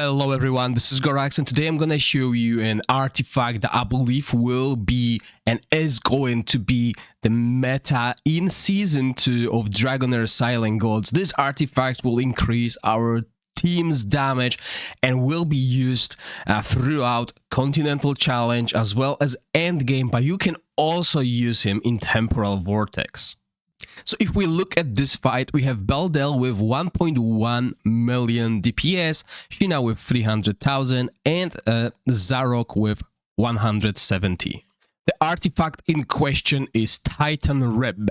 Hello everyone, this is Gorax and today I'm gonna show you an artifact that I believe will be and is going to be the meta in Season 2 of DragonHeir Silent Gods. This artifact will increase our team's damage and will be used throughout Continental Challenge as well as Endgame, but you can also use him in Temporal Vortex. So if we look at this fight, we have Beldel with 1.1 million DPS, Sheena with 300,000 and Zarok with 170. The artifact in question is Titan Rib.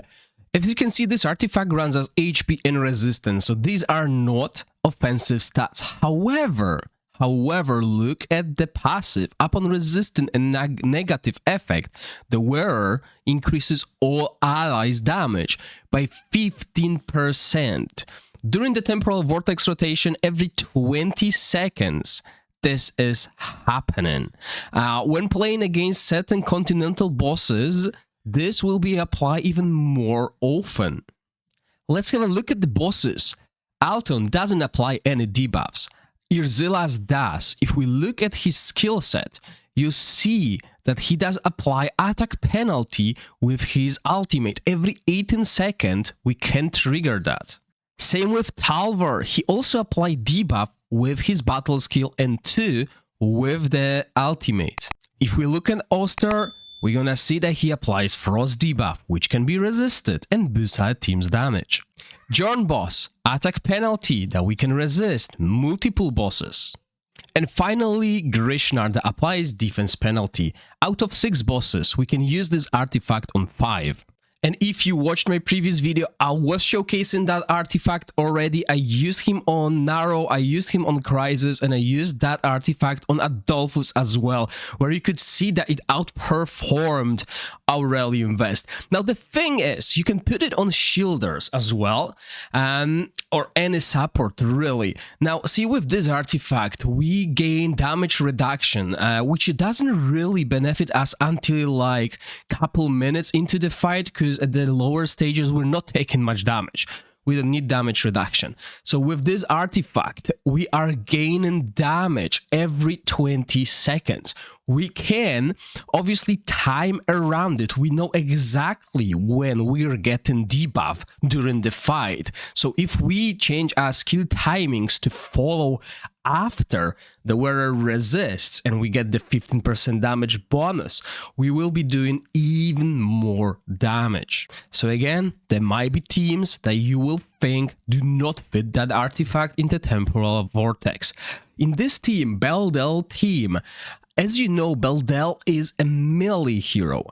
As you can see, this artifact runs as HP and resistance, so these are not offensive stats. However, look at the passive. Upon resistant and negative effect, the wearer increases all allies' damage by 15%. During the Temporal Vortex rotation, every 20 seconds, this is happening. When playing against certain continental bosses, this will be applied even more often. Let's have a look at the bosses. Alton doesn't apply any debuffs. Irzilas does. If we look at his skill set, you see that he does apply attack penalty with his ultimate. Every 18 seconds, we can trigger that. Same with Talvar. He also applied debuff with his battle skill and 2 with the ultimate. If we look at Oster, we're gonna see that he applies Frost debuff, which can be resisted and boosts our team's damage. Jorn boss, attack penalty that we can resist multiple bosses. And finally, Grishnar that applies defense penalty. Out of 6 bosses, we can use this artifact on 5. And if you watched my previous video, I was showcasing that artifact already. I used him on Naro, I used him on Crisis, and I used that artifact on Adolphus as well, where you could see that it outperformed Aurelium Vest. Now the thing is, you can put it on shielders as well, or any support really. Now see, with this artifact, we gain damage reduction, which doesn't really benefit us until like couple minutes into the fight, because at the lower stages we're not taking much damage. We don't need damage reduction. So with this artifact, we are gaining damage every 20 seconds. We can obviously time around it. We know exactly when we're getting debuff during the fight. So if we change our skill timings to follow after the wearer resists and we get the 15% damage bonus, we will be doing even more damage. So again, there might be teams that you will think do not fit that artifact into Temporal Vortex. In this team, Beldel team, as you know, Beldel is a melee hero.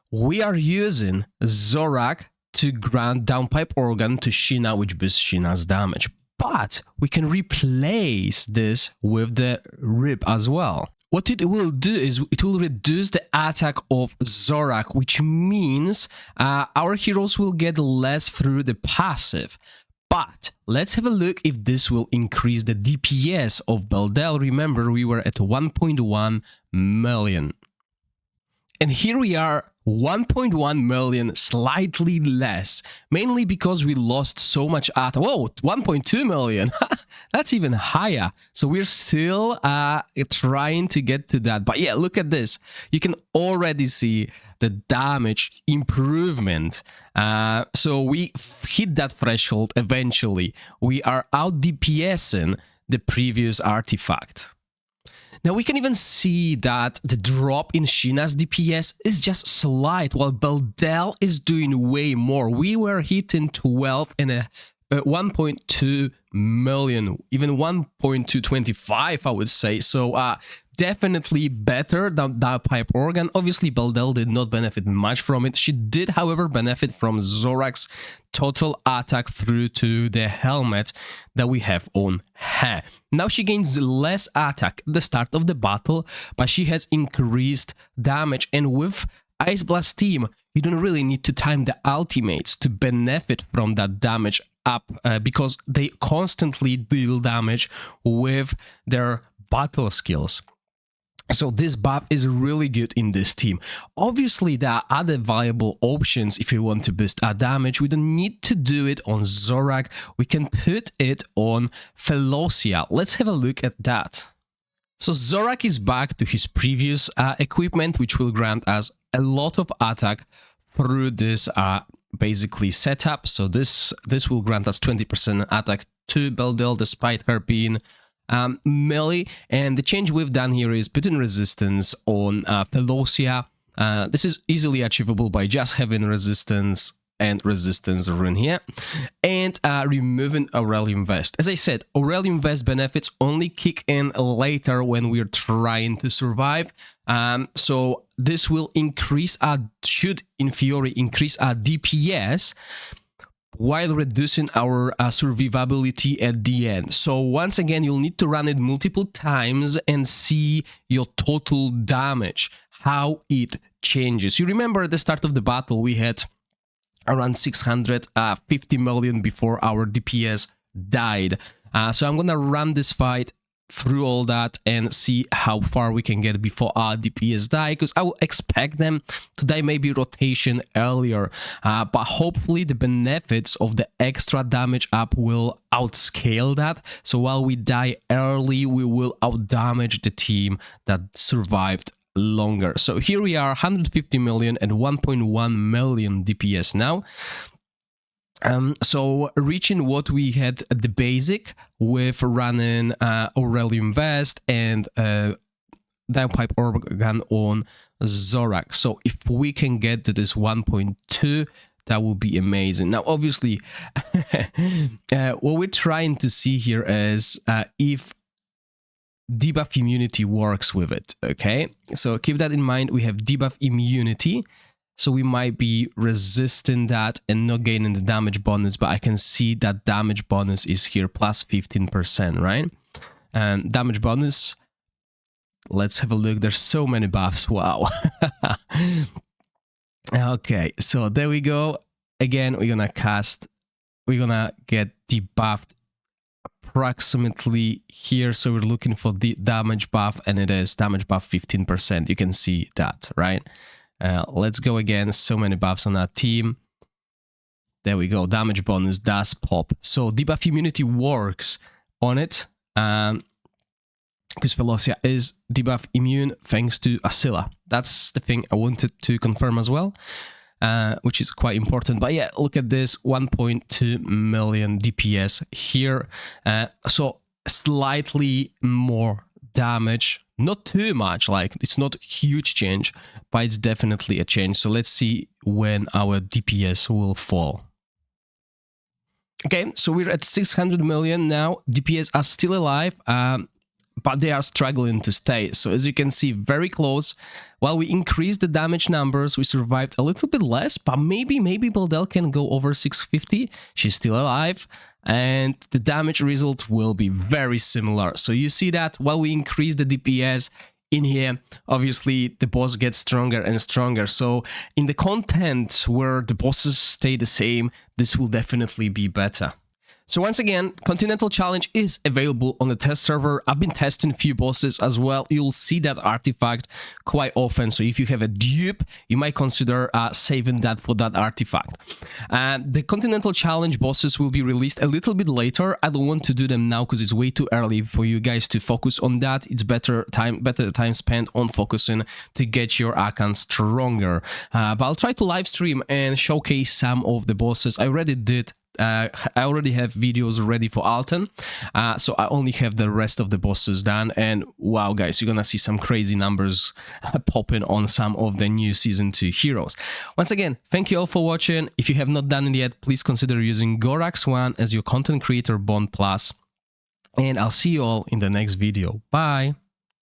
We are using Zorak to grant downpipe organ to Sheena, which boosts Sheena's damage. But we can replace this with the Rib as well. What it will do is it will reduce the attack of Zorak, which means our heroes will get less through the passive. But let's have a look if this will increase the DPS of Beldel. Remember, we were at 1.1 million. And here we are, 1.1 million, slightly less, mainly because we lost so much at 1.2 million. That's even higher. So we're still trying to get to that. But yeah, look at this. You can already see the damage improvement. So we hit that threshold eventually. We are out DPSing the previous artifact. Now we can even see that the drop in Sheena's DPS is just slight, while Beldel is doing way more. We were hitting 12 and 1.2 million, even 1.225, I would say. So definitely better than that pipe organ. Obviously, Beldel did not benefit much from it. She did, however, benefit from Zorak's total attack through to the helmet that we have on her. Now she gains less attack at the start of the battle, but she has increased damage. And with Ice Blast team, you don't really need to time the ultimates to benefit from that damage up, because they constantly deal damage with their battle skills. So this buff is really good in this team. Obviously, there are other viable options if you want to boost our damage. We don't need to do it on Zorak. We can put it on Felocia. Let's have a look at that. So Zorak is back to his previous equipment, which will grant us a lot of attack through this basically setup. So this will grant us 20% attack to Beldel despite her being melee, and the change we've done here is putting resistance on Felocia. This is easily achievable by just having resistance and resistance rune here, and removing Aurelium Vest. As I said, Aurelium Vest benefits only kick in later when we're trying to survive. So this will increase should in theory increase our DPS while reducing our survivability at the end. So once again, you'll need to run it multiple times and see your total damage, how it changes. You remember at the start of the battle, we had around 650 million before our DPS died. So I'm gonna run this fight through all that and see how far we can get before our DPS die, because I will expect them to die maybe rotation earlier, but hopefully the benefits of the extra damage up will outscale that. So while we die early, we will outdamage the team that survived longer. So here we are, 150 million and 1.1 million DPS now. So reaching what we had at the basic with running Aurelium Vest and Downpipe Organ on Zorak. So if we can get to this 1.2, that will be amazing. Now, obviously, what we're trying to see here is if debuff immunity works with it, okay? So keep that in mind. We have debuff immunity. So we might be resisting that and not gaining the damage bonus, but I can see that damage bonus is here, plus 15%, right? And damage bonus, let's have a look. There's so many buffs, wow. Okay, so there we go. Again, we're gonna get debuffed approximately here. So we're looking for the damage buff, and it is damage buff 15%. You can see that, right? Let's go again. So many buffs on our team. There we go. Damage bonus does pop. So debuff immunity works on it. Because Felocia is debuff immune thanks to Asila. That's the thing I wanted to confirm as well, which is quite important. But yeah, look at this, 1.2 million DPS here. So slightly more damage. Not too much, like it's not a huge change, but it's definitely a change. So let's see when our DPS will fall. Okay, so we're at 600 million now. DPS are still alive, but they are struggling to stay. So as you can see, very close. While we increased the damage numbers, we survived a little bit less, but maybe Beldel can go over 650. She's still alive. And the damage result will be very similar. So you see that while we increase the DPS in here, obviously the boss gets stronger and stronger. So in the content where the bosses stay the same, this will definitely be better. So once again, Continental Challenge is available on the test server. I've been testing a few bosses as well. You'll see that artifact quite often. So if you have a dupe, you might consider saving that for that artifact. The Continental Challenge bosses will be released a little bit later. I don't want to do them now because it's way too early for you guys to focus on that. It's better time spent on focusing to get your Akan stronger. But I'll try to live stream and showcase some of the bosses. I already did. I already have videos ready for Alton, so I only have the rest of the bosses done, and wow guys, you're gonna see some crazy numbers popping on some of the new Season 2 heroes. Once again, thank you all for watching. If you have not done it yet, please consider using Gorax 1 as your content creator bond plus, and I'll see you all in the next video. Bye!